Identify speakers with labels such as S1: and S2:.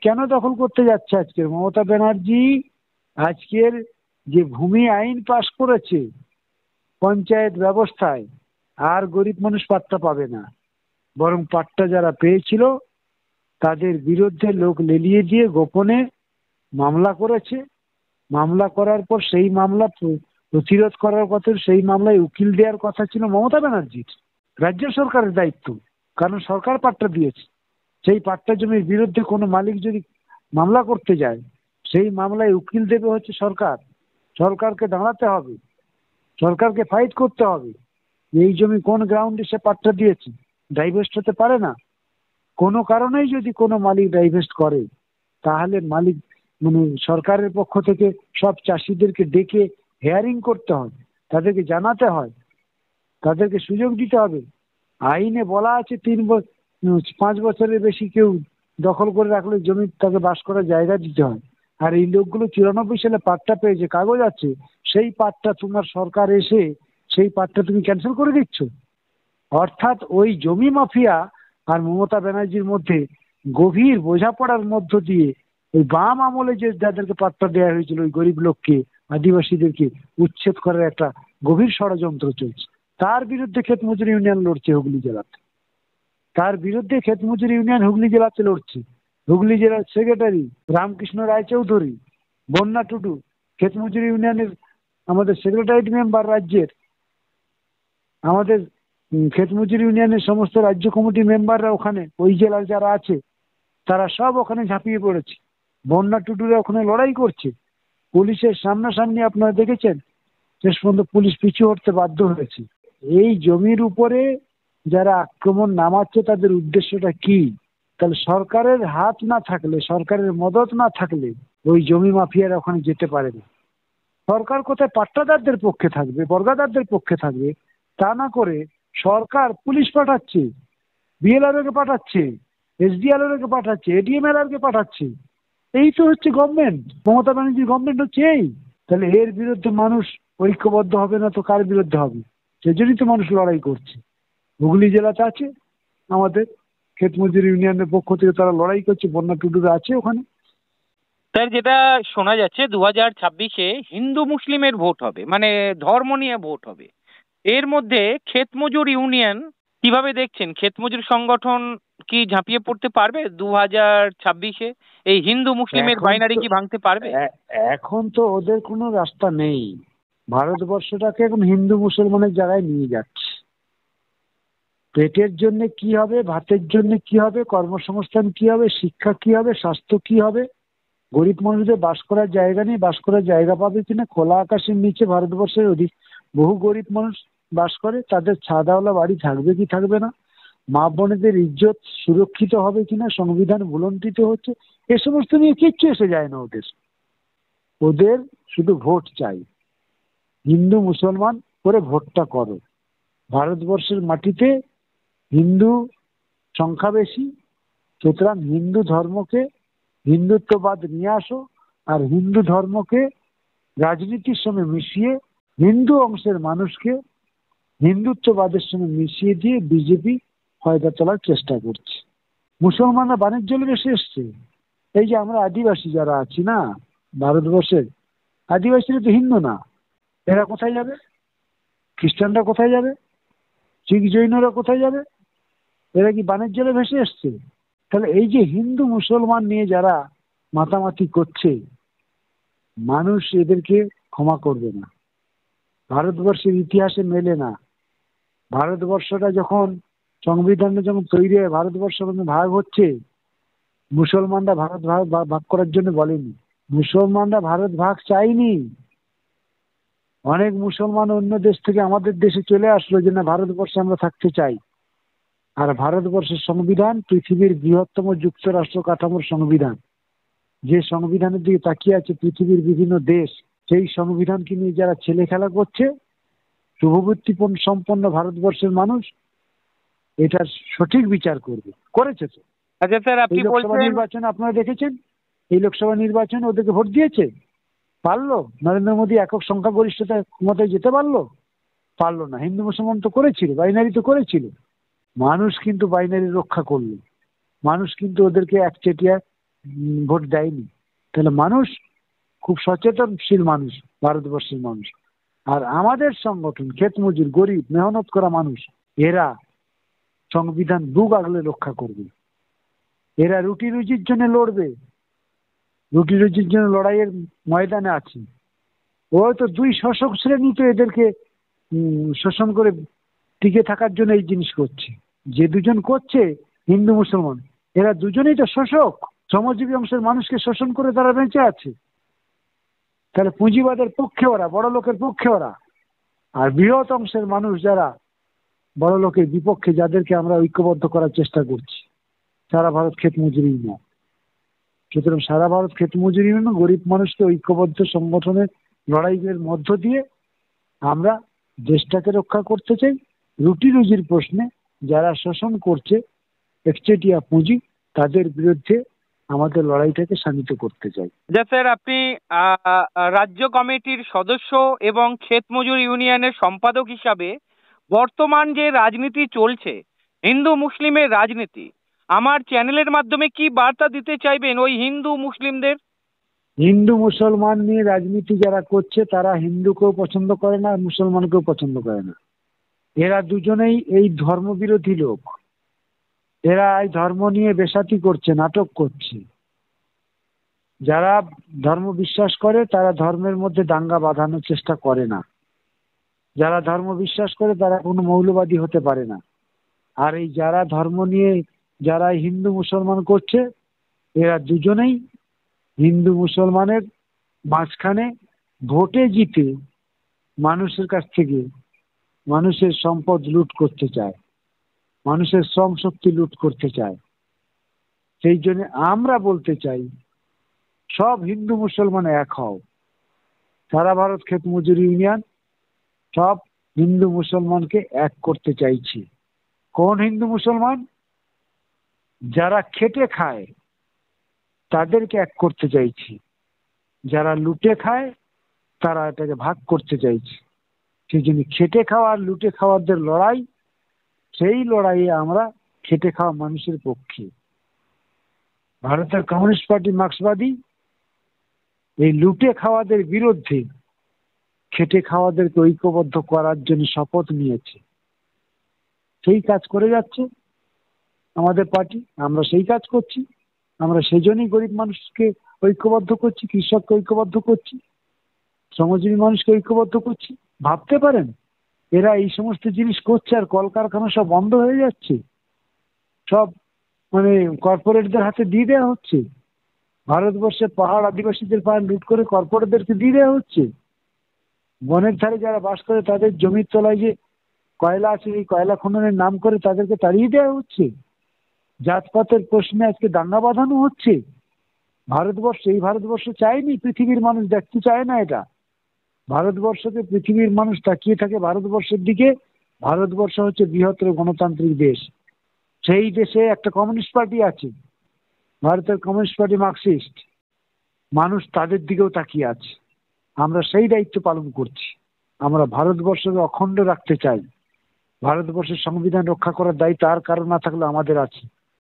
S1: কেন দখল করতে যাচ্ছে আজকের মমতা ব্যানার্জি? আজকের যে ভূমি আইন পাশ করেছে পঞ্চায়েত ব্যবস্থায়, আর গরিব মানুষ পাট্টা পাবে না, বরং পাট্টা যারা পেয়েছিল তাদের বিরুদ্ধে লোক লেলিয়ে দিয়ে গোপনে মামলা করেছে। মামলা করার পর সেই মামলা প্রতিরোধ করার কথা, সেই মামলায় উকিল দেওয়ার কথা ছিল মমতা ব্যানার্জির, রাজ্য সরকারের দায়িত্ব, কারণ সরকার পাট্টা দিয়েছে। সেই পাট্টা জমির বিরুদ্ধে কোনো মালিক যদি মামলা করতে যায়, সেই মামলায় উকিল দেবে হচ্ছে সরকার। সরকারকে দাঁড়াতে হবে, সরকারকে ফাইট করতে হবে। এই জমি কোন গ্রাউন্ডে সে পাট্টা দিয়েছে, ডাইভেস্ট হতে পারে না। কোনো কারণেই যদি কোনো মালিক ডাইভেস্ট করে, তাহলে মালিক সরকারের পক্ষ থেকে সব চাষিদেরকে ডেকে হেয়ারিং করতে হয়, তাদেরকে জানাতে হয়, তাদেরকে সুযোগ দিতে হবে। আইনে বলা আছে 5 বছরের বেশি কেউ দখল করে রাখলে জমি তাকে বাস করার জায়গা দিতে হয়। আর এই লোকগুলো 94 সালে পাট্টা পেয়েছে, কাগজ আছে, সেই পাট্টা তোমার সরকার এসে সেই পাট্টা তুমি ক্যান্সেল করে দিচ্ছ। অর্থাৎ ওই জমি মাফিয়া আর মমতা ব্যানার্জির মধ্যে গভীর বোঝাপড়ার মধ্য দিয়ে ওই বাম আমলে যে যাদেরকে পাট্টা দেওয়া হয়েছিল, ওই গরিব লোককে, আদিবাসীদেরকে উচ্ছেদ করার একটা গভীর ষড়যন্ত্র চলছে। তার বিরুদ্ধে ক্ষেত মজুর ইউনিয়ন লড়ছে হুগলি জেলাতে, তার বিরুদ্ধে ক্ষেত মজুর ইউনিয়ন হুগলি জেলাতে লড়ছে। হুগলি জেলার সেক্রেটারি রামকৃষ্ণ রায়চৌধুরী, বন্যা টুডু, ক্ষেত মজুর ইউনিয়নের আমাদের সেক্রেটারিয়েট মেম্বার রাজ্যের, আমাদের ক্ষেত মজুর ইউনিয়নের সমস্ত রাজ্য কমিটি মেম্বাররা ওখানে ওই জেলার যারা আছে তারা সব ওখানে ঝাঁপিয়ে পড়েছে। বন্যা টুডুরা ওখানে লড়াই করছে, পুলিশের সামনাসামনি আপনারা দেখেছেন, শেষ পর্যন্ত পুলিশ পিছু হটতে বাধ্য হয়েছে। এই জমির উপরে যারা আক্রমণ নামাচ্ছে তাদের উদ্দেশ্যটা কি? তাহলে সরকারের হাত না থাকলে, সরকারের মদত না থাকলে ওই জমি মাফিয়ারা ওখানে যেতে পারে না। সরকার কোথায় পাট্টাদারদের পক্ষে থাকবে, বর্গাদারদের পক্ষে থাকবে? তা না করে সরকার পুলিশ পাঠাচ্ছে, বিএলআরও কে পাঠাচ্ছে, এসডিআরও কে পাঠাচ্ছে, এডিএমএলআর কে পাঠাচ্ছে। এই তো হচ্ছে গভর্নমেন্ট, মমতা ব্যানার্জির গভর্নমেন্ট হচ্ছে এই। তাহলে এর বিরুদ্ধে মানুষ ঐক্যবদ্ধ হবে না তো কার বিরুদ্ধে হবে? সেজন্যই তো মানুষ লড়াই করছে। হুগলি জেলাতে আছে আমাদের ক্ষেত মজুর ইউনিয়নের পক্ষ থেকে, তারা লড়াই করছে, বন্যা টুডুরা আছে ওখানে।
S2: স্যার, যেটা শোনা যাচ্ছে 2026-এ হিন্দু মুসলিমের ভোট হবে, মানে ধর্ম নিয়ে ভোট হবে। এর মধ্যে ক্ষেত মজুর ইউনিয়ন কিভাবে দেখছেন? ক্ষেত মজুর সংগঠন কি ঝাঁপিয়ে পড়তে পারবে 2026-এ? এই হিন্দু মুসলিমের বাইনারি কি ভাঙতে পারবে?
S1: এখন তো ওদের কোনো রাস্তা নেই। ভারতবর্ষটাকে এখন হিন্দু মুসলমানের জায়গায় নিয়ে যাচ্ছে। পেটের জন্য কি হবে, ভাতের জন্য কি হবে, কর্মসংস্থান কি হবে, শিক্ষা কি হবে, স্বাস্থ্য কি হবে, গরিব মানুষদের বাস করার জায়গা নেই, বাস করার জায়গা পাবে কিনা? খোলা আকাশের নিচে ভারতবর্ষের বহু গরিব মানুষ বাস করে, তাদের ছাদাওয়ালা বাড়ি থাকবে কি থাকবে না? মা বোনেদের ইজ্জত সুরক্ষিত হবে কিনা? সংবিধান ভুলণ্ঠিত হচ্ছে, এ সমস্ত নিয়ে কিচ্ছু এসে যায় না ওদের। ওদের শুধু ভোট চাই। হিন্দু মুসলমান করে ভোটটা করো। ভারতবর্ষের মাটিতে হিন্দু সংখ্যা বেশি, সুতরাং হিন্দু ধর্মকে, হিন্দুত্ববাদ নিয়ে আসো, আর হিন্দু ধর্মকে রাজনীতির সঙ্গে মিশিয়ে হিন্দু অংশের মানুষকে হিন্দুত্ববাদের সঙ্গে মিশিয়ে দিয়ে বিজেপি ফায়দা তোলার চেষ্টা করছে। মুসলমানরা বাণিজ্য বেশি এসছে। এই যে আমরা আদিবাসী যারা আছি না ভারতবর্ষের, আদিবাসীরা তো হিন্দু না, এরা কোথায় যাবে? খ্রিস্টানরা কোথায় যাবে? শিখ জৈনরা কোথায় যাবে? এরা কি বাণিজ্যে ভেসে এসছে? তাহলে এই যে হিন্দু মুসলমান নিয়ে যারা মাতামাতি করছে, মানুষ এদেরকে ক্ষমা করবে না। ভারতবর্ষের ইতিহাসে মেলে না। ভারতবর্ষটা যখন সংবিধানে যখন তৈরি হয়, ভারতবর্ষ ভাগ হচ্ছে, মুসলমানরা ভারত ভাগ করার জন্য বলেনি। মুসলমানরা ভারত ভাগ চাইনি। অনেক মুসলমান অন্য দেশ থেকে আমাদের দেশে চলে আসলো যে না, ভারতবর্ষে আমরা থাকতে চাই। আর ভারতবর্ষের সংবিধান পৃথিবীর বৃহত্তম যুক্তরাষ্ট্র কাঠামোর সংবিধান। যে সংবিধানের দিকে তাকিয়ে আছে পৃথিবীর বিভিন্ন দেশ, সেই সংবিধানকে নিয়ে যারা ছেলে খেলা করছে, শুভবুদ্ধি সম্পন্ন ভারতবর্ষের মানুষ এটার সঠিক বিচার করবে, করেছে তো।
S2: আচ্ছা স্যার, আপনি বলছেন
S1: নির্বাচন আপনারা দেখেছেন, এই লোকসভা নির্বাচনে ওদেরকে ভোট দিয়েছে, পারলো? নরেন্দ্র মোদী একক সংখ্যাগরিষ্ঠতা ক্ষমতায় যেতে পারলো? পারলো না। হিন্দু মুসলমান তো করেছিল, বাইনারি তো করেছিল। মানুষ কিন্তু বাইনারি রক্ষা করলো। মানুষ কিন্তু ওদেরকে একচেটিয়া ভোট দেয়নি। তাহলে মানুষ খুব সচেতনশীল মানুষ, ভারতবর্ষের মানুষ। আর আমাদের সংগঠন ক্ষেত মজুর, গরিব, মেহনত করা মানুষ, এরা সংবিধান বুক আগলে রক্ষা করবে। এরা রুটি রুজির জন্য লড়বে, রুটি রুজির জন্য লড়াইয়ের ময়দানে আছে। ও তো দুই শাসক শ্রেণী তো এদেরকে শোষণ করে টিকে থাকার জন্য এই জিনিস করছে। যে দুজন করছে হিন্দু মুসলমান, এরা দুজনেই তো শোষক। শ্রমজীবী অংশের মানুষকে শোষণ করে তারা বেঁচে আছে। তাহলে পুঁজিবাদের পক্ষে ওরা, বড় লোকের পক্ষে ওরা। আর বৃহৎ অংশের মানুষ যারা বড় লোকের বিপক্ষে, যাদেরকে আমরা ঐক্যবদ্ধ করার চেষ্টা করছি, সারা ভারত ক্ষেত মজুরি ইউনিয়ন। সুতরাং সারা ভারত ক্ষেত মজুরি ইউনিয়ন গরিব মানুষকে ঐক্যবদ্ধ সংগঠনের লড়াইয়ের মধ্য দিয়ে আমরা দেশটাকে রক্ষা করতে চাই। রুটি রুজির প্রশ্নে যারা শোষণ করছে একচেটিয়া পুঁজি, তাদের বিরুদ্ধে আমাদের লড়াইটাকে শানিত করতে চাই।
S2: যা স্যার, আপনি রাজ্য কমিটির সদস্য এবং ক্ষেত মজুর ইউনিয়নের সম্পাদক হিসাবে বর্তমান যে রাজনীতি চলছে, হিন্দু মুসলিমের রাজনীতি, আমার চ্যানেলের মাধ্যমে কি বার্তা দিতে চাইবেন ওই হিন্দু মুসলিমদের?
S1: হিন্দু মুসলমান নিয়ে রাজনীতি যারা করছে তারা হিন্দুকেও পছন্দ করে না, মুসলমানকেও পছন্দ করে না। এরা দুজনেই এই ধর্মবিরোধী লোক। এরা এই ধর্ম নিয়ে বেসাতি করছে, নাটক করছে। যারা ধর্ম বিশ্বাস করে তারা ধর্মের মধ্যে দাঙ্গা বাঁধানোর চেষ্টা করে না। যারা ধর্ম বিশ্বাস করে তারা কোনো মৌলবাদী হতে পারে না। আর এই যারা ধর্ম নিয়ে যারা হিন্দু মুসলমান করছে, এরা দুজনেই হিন্দু মুসলমানের মাঝখানে ভোটে জিতে মানুষের কাছ থেকে মানুষের সম্পদ লুট করতে চায়, মানুষের শ্রম শক্তি লুট করতে চায়। সেই জন্য আমরা বলতে চাই, সব হিন্দু মুসলমান এক হও। সারা ভারত ক্ষেত মজুরি ইউনিয়ন সব হিন্দু মুসলমানকে এক করতে চাইছি। কোন হিন্দু মুসলমান? যারা খেটে খায় তাদেরকে এক করতে চাইছি, যারা লুটে খায় তারা এটাকে ভাগ করতে চাইছি। সেই জন্য খেটে খাওয়া আর লুটে খাওয়াদের লড়াই, সেই লড়াইয়ে আমরা খেটে খাওয়া মানুষের পক্ষে। ভারতের কমিউনিস্ট পার্টি মার্ক্সবাদী এই লুটে খাওয়াদের বিরুদ্ধে খেটে খাওয়াদেরকে ঐক্যবদ্ধ করার জন্য শপথ নিয়েছে। সেই কাজ করে যাচ্ছে আমাদের পার্টি, আমরা সেই কাজ করছি। আমরা সেই জন্যই গরিব মানুষকে ঐক্যবদ্ধ করছি, কৃষককে ঐক্যবদ্ধ করছি, শ্রমজীবী মানুষকে ঐক্যবদ্ধ করছি। ভাবতে পারেন এরা এই সমস্ত জিনিস করছে আর কলকারখানা সব বন্ধ হয়ে যাচ্ছে, সব মানে কর্পোরেটদের হাতে দিয়ে দেওয়া হচ্ছে। ভারতবর্ষে পাহাড় আদিবাসীদের পাহাড় লুট করে কর্পোরেটদেরকে দিয়ে দেওয়া হচ্ছে। বনের ধারে যারা বাস করে তাদের জমির তলায় যে কয়লা আছে, এই কয়লা খননের নাম করে তাদেরকে তাড়িয়ে দেওয়া হচ্ছে। জাতপাতের প্রশ্নে আজকে দাঙ্গা বাঁধানো হচ্ছে। এই ভারতবর্ষ চায়নি, পৃথিবীর মানুষ দেখতে চায় না এটা। ভারতবর্ষকে পৃথিবীর মানুষ তাকিয়ে থাকে ভারতবর্ষের দিকে। ভারতবর্ষ হচ্ছে বৃহত্তর গণতান্ত্রিক দেশ। সেই দেশে একটা কমিউনিস্ট পার্টি আছে, ভারতের কমিউনিস্ট পার্টি মার্কসিস্ট। মানুষ তাদের দিকেও তাকিয়ে আছে। আমরা সেই দায়িত্ব পালন করছি। আমরা ভারতবর্ষকে অখণ্ড রাখতে চাই। ভারতবর্ষের সংবিধান রক্ষা করার দায়িত্ব আর কারো না থাকলে আমাদের আছে।